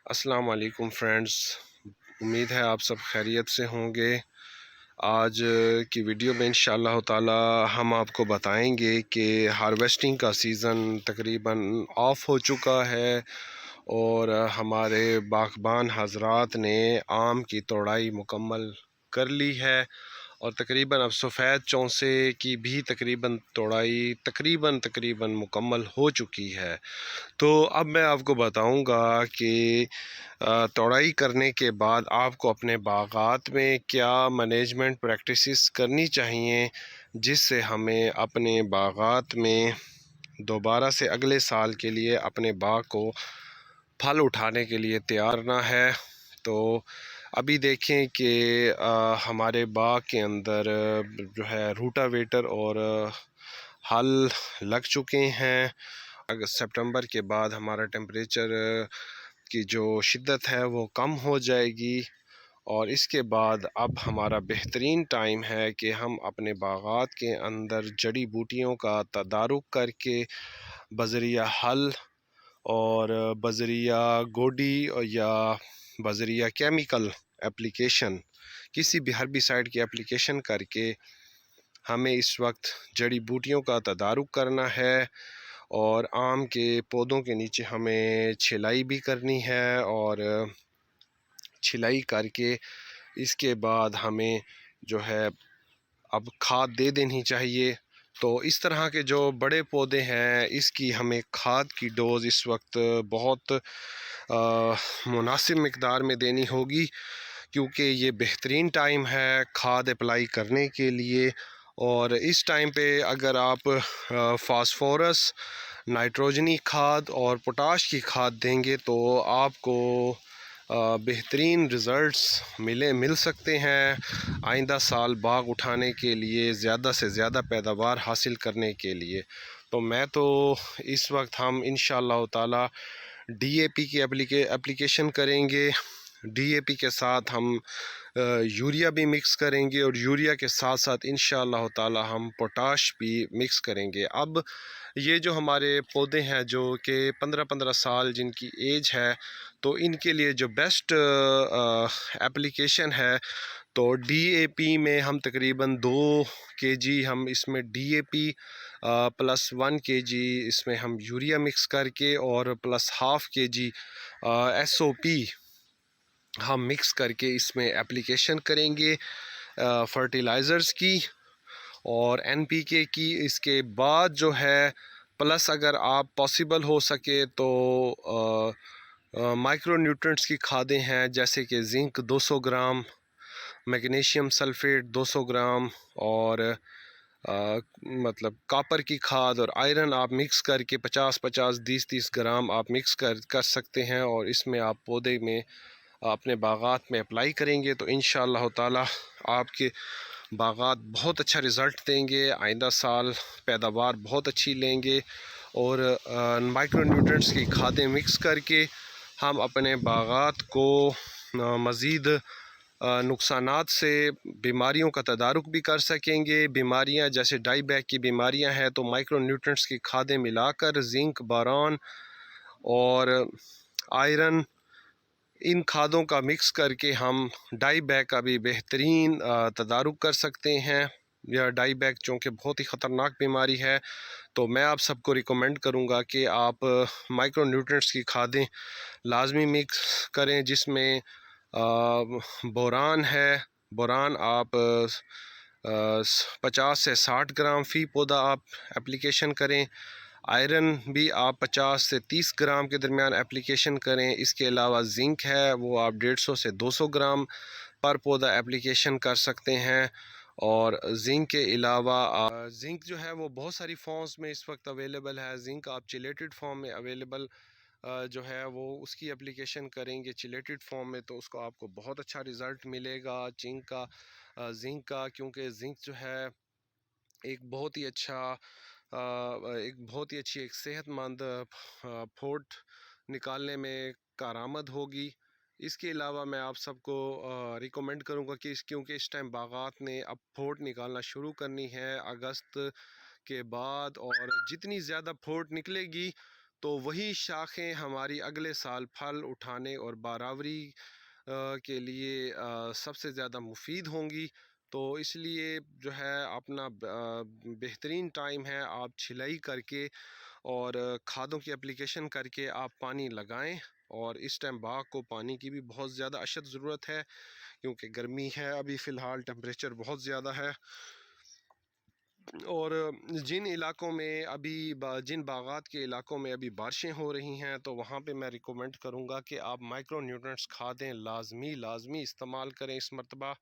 السلام علیکم فرینڈز، امید ہے آپ سب خیریت سے ہوں گے۔ آج کی ویڈیو میں انشاءاللہ تعالی ہم آپ کو بتائیں گے کہ ہارویسٹنگ کا سیزن تقریباً آف ہو چکا ہے اور ہمارے باغبان حضرات نے آم کی توڑائی مکمل کر لی ہے اور تقریباً اب سفید چونسے کی بھی توڑائی تقریباً مکمل ہو چکی ہے۔ تو اب میں آپ کو بتاؤں گا کہ توڑائی کرنے کے بعد آپ کو اپنے باغات میں کیا مینجمنٹ پریکٹسز کرنی چاہیے جس سے ہمیں اپنے باغات میں دوبارہ سے اگلے سال کے لیے اپنے باغ کو پھل اٹھانے کے لیے تیار نہ ہے۔ تو ابھی دیکھیں کہ ہمارے باغ کے اندر جو ہے روٹا ویٹر اور ہل لگ چکے ہیں۔ اگر سپٹمبر کے بعد ہمارا ٹیمپریچر کی جو شدت ہے وہ کم ہو جائے گی اور اس کے بعد اب ہمارا بہترین ٹائم ہے کہ ہم اپنے باغات کے اندر جڑی بوٹیوں کا تدارک کر کے بذریعہ ہل اور بذریعہ گوڈی یا بذریعہ کیمیکل اپلیکیشن کسی بھی ہربیسائڈ کی اپلیکیشن کر کے ہمیں اس وقت جڑی بوٹیوں کا تدارک کرنا ہے اور آم کے پودوں کے نیچے ہمیں چھلائی بھی کرنی ہے اور چھلائی کر کے اس کے بعد ہمیں جو ہے اب کھاد دے دینی چاہیے۔ تو اس طرح کے جو بڑے پودے ہیں اس کی ہمیں کھاد کی ڈوز اس وقت بہت مناسب مقدار میں دینی ہوگی کیونکہ یہ بہترین ٹائم ہے کھاد اپلائی کرنے کے لیے۔ اور اس ٹائم پہ اگر آپ فاسفورس، نائٹروجنی کھاد اور پوٹاش کی کھاد دیں گے تو آپ کو بہترین رزلٹس مل سکتے ہیں آئندہ سال باغ اٹھانے کے لیے، زیادہ سے زیادہ پیداوار حاصل کرنے کے لیے۔ تو میں تو اس وقت ہم انشاءاللہ تعالی ڈی اے پی کی اپلیکیشن کریں گے، ڈی اے پی کے ساتھ ہم یوریا بھی مکس کریں گے اور یوریا کے ساتھ ساتھ انشاءاللہ تعالی ہم پوٹاش بھی مکس کریں گے۔ اب یہ جو ہمارے پودے ہیں جو کہ 15 سال جن کی ایج ہے تو ان کے لیے جو بیسٹ اپلیکیشن ہے تو ڈی اے پی میں ہم تقریباً 2 kg ہم اس میں D A P plus 1 kg اس میں ہم یوریا مکس کر کے اور پلس ½ kg ایس او پی ہم مکس کر کے اس میں اپلیکیشن کریں گے فرٹیلائزرز کی اور این پی کے کی۔ اس کے بعد جو ہے پلس اگر آپ پاسبل ہو سکے تو مائکرو نیوٹرنٹس کی کھادیں ہیں جیسے کہ zinc 200 gram, magnesium sulphate 200 gram اور مطلب کاپر کی کھاد اور آئرن آپ مکس کر کے 50 30 گرام آپ مکس کر سکتے ہیں اور اس میں آپ پودے میں اپنے باغات میں اپلائی کریں گے تو انشاءاللہ تعالی آپ کے باغات بہت اچھا رزلٹ دیں گے، آئندہ سال پیداوار بہت اچھی لیں گے۔ اور مائکرو نیوٹرنٹس کی کھادیں مکس کر کے ہم اپنے باغات کو مزید نقصانات سے بیماریوں کا تدارک بھی کر سکیں گے۔ بیماریاں جیسے ڈائی بیک کی بیماریاں ہیں تو مائکرو نیوٹرنٹس کی کھادیں ملا کر زنک، باران اور آئرن ان کھادوں کا مکس کر کے ہم ڈائی بیک کا بھی بہترین تدارک کر سکتے ہیں۔ یا ڈائی بیک چونکہ بہت ہی خطرناک بیماری ہے تو میں آپ سب کو ریکمینڈ کروں گا کہ آپ مائکرو نیوٹرنٹس کی کھادیں لازمی مکس کریں جس میں بوران ہے۔ بوران آپ 50 سے 60 گرام فی پودا آپ اپلیکیشن کریں، آئرن بھی آپ 50 سے 30 گرام کے درمیان اپلیکیشن کریں۔ اس کے علاوہ زنک ہے وہ آپ 150 سے 200 گرام پر پودا اپلیکیشن کر سکتے ہیں۔ اور زنک کے علاوہ زنک جو ہے وہ بہت ساری فارمز میں اس وقت اویلیبل ہے۔ زنک آپ چلیٹڈ فارم میں اویلیبل جو ہے وہ اس کی اپلیکیشن کریں گے چلیٹڈ فارم میں تو اس کو آپ کو بہت اچھا رزلٹ ملے گا زنک کا کیونکہ زنک جو ہے ایک بہت ہی اچھی ایک صحت مند پھوٹ نکالنے میں کارآمد ہوگی۔ اس کے علاوہ میں آپ سب کو ریکمینڈ کروں گا کہ کیونکہ اس ٹائم باغات نے اب پھوٹ نکالنا شروع کرنی ہے اگست کے بعد، اور جتنی زیادہ پھوٹ نکلے گی تو وہی شاخیں ہماری اگلے سال پھل اٹھانے اور باراوری کے لیے سب سے زیادہ مفید ہوں گی۔ تو اس لیے جو ہے اپنا بہترین ٹائم ہے، آپ چھلائی کر کے اور کھادوں کی اپلیکیشن کر کے آپ پانی لگائیں۔ اور اس ٹائم باغ کو پانی کی بھی بہت زیادہ اشد ضرورت ہے، کیونکہ گرمی ہے، ابھی فی الحال ٹمپریچر بہت زیادہ ہے۔ اور جن علاقوں میں جن باغات کے علاقوں میں ابھی بارشیں ہو رہی ہیں، تو وہاں پہ میں ریکومنڈ کروں گا کہ آپ مائکرو نیوٹرنٹس کھادیں لازمی استعمال کریں اس مرتبہ،